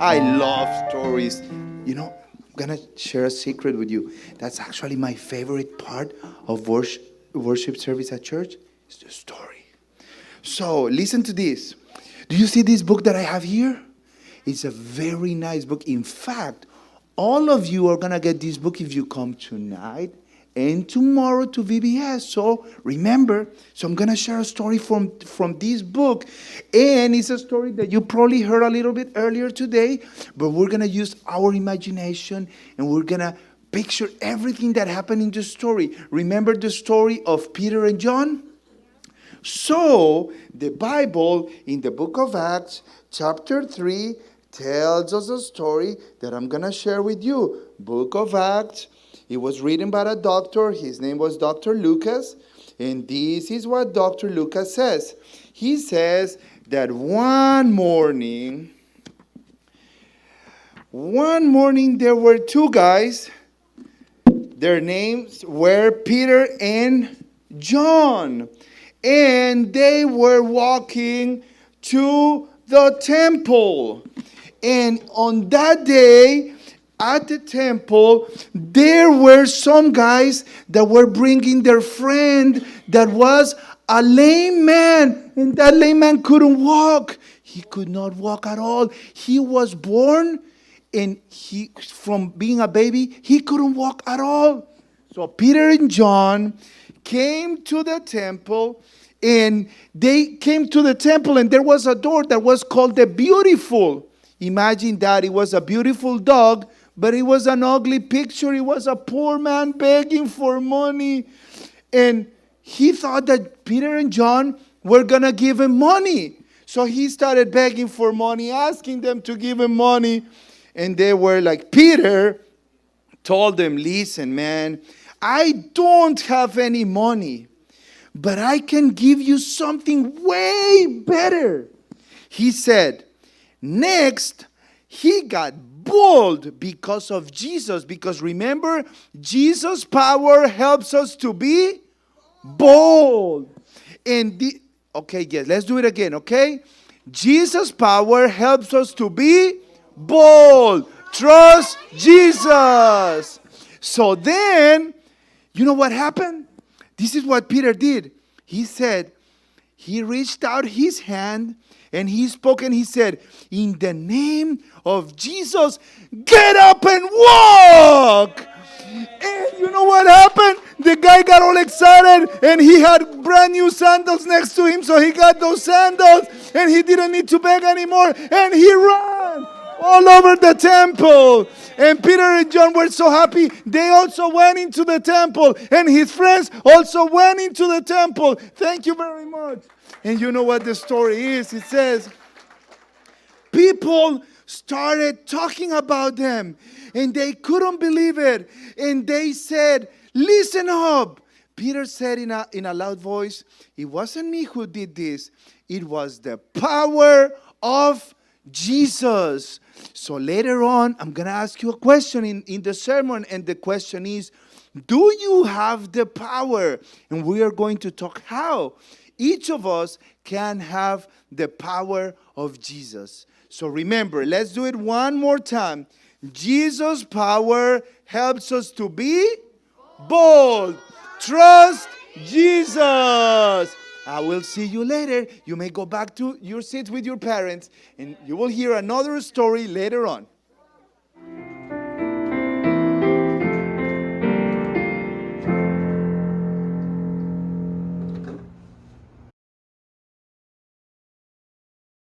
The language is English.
I love stories. I'm going to share a secret with you. That's actually my favorite part of worship service at church. It's the story. So listen to this. Do you see this book that I have here? It's a very nice book. In fact, all of you are going to get this book if you come tonight and tomorrow to VBS. So remember, I'm going to share a story from this book. And it's a story that you probably heard a little bit earlier today. But we're going to use our imagination and we're going to picture everything that happened in the story. Remember the story of Peter and John? So the Bible in the book of Acts, chapter 3, tells us a story that I'm going to share with you. Book of Acts. It was written by a doctor. His name was Dr. Lucas. And this is what Dr. Lucas says. He says that one morning there were two guys. Their names were Peter and John. And they were walking to the temple. And on that day, at the temple, there were some guys that were bringing their friend that was a lame man. And that lame man couldn't walk. He could not walk at all. He was born, and from being a baby, he couldn't walk at all. So Peter and John came to the temple, and they came to the temple, and there was a door that was called the Beautiful. Imagine that. It was a beautiful dog, but it was an ugly picture. It was a poor man begging for money. And he thought that Peter and John were going to give him money. So he started begging for money, asking them to give him money. And they were like, Peter told them, listen, man, I don't have any money, but I can give you something way better. He said, next, he got bold because of Jesus. Because remember, Jesus' power helps us to be bold. Okay, yes, let's do it again, okay? Jesus' power helps us to be bold. Trust Jesus. So then, you know what happened? This is what Peter did. He said, he reached out his hand and he spoke and he said, in the name of Jesus, get up and walk. And you know what happened? The guy got all excited and he had brand new sandals next to him. So he got those sandals and he didn't need to beg anymore. And he ran all over the temple. And Peter and John were so happy. They also went into the temple. And his friends also went into the temple. Thank you very much. And you know what the story is? It says, people started talking about them. And they couldn't believe it. And they said, listen up. Peter said in a loud voice, it wasn't me who did this. It was the power of Jesus. So later on, I'm going to ask you a question in the sermon. And the question is, do you have the power? And we are going to talk how each of us can have the power of Jesus. So remember, let's do it one more time. Jesus' power helps us to be bold. Trust Jesus. I will see you later. You may go back to your seats with your parents and you will hear another story later on.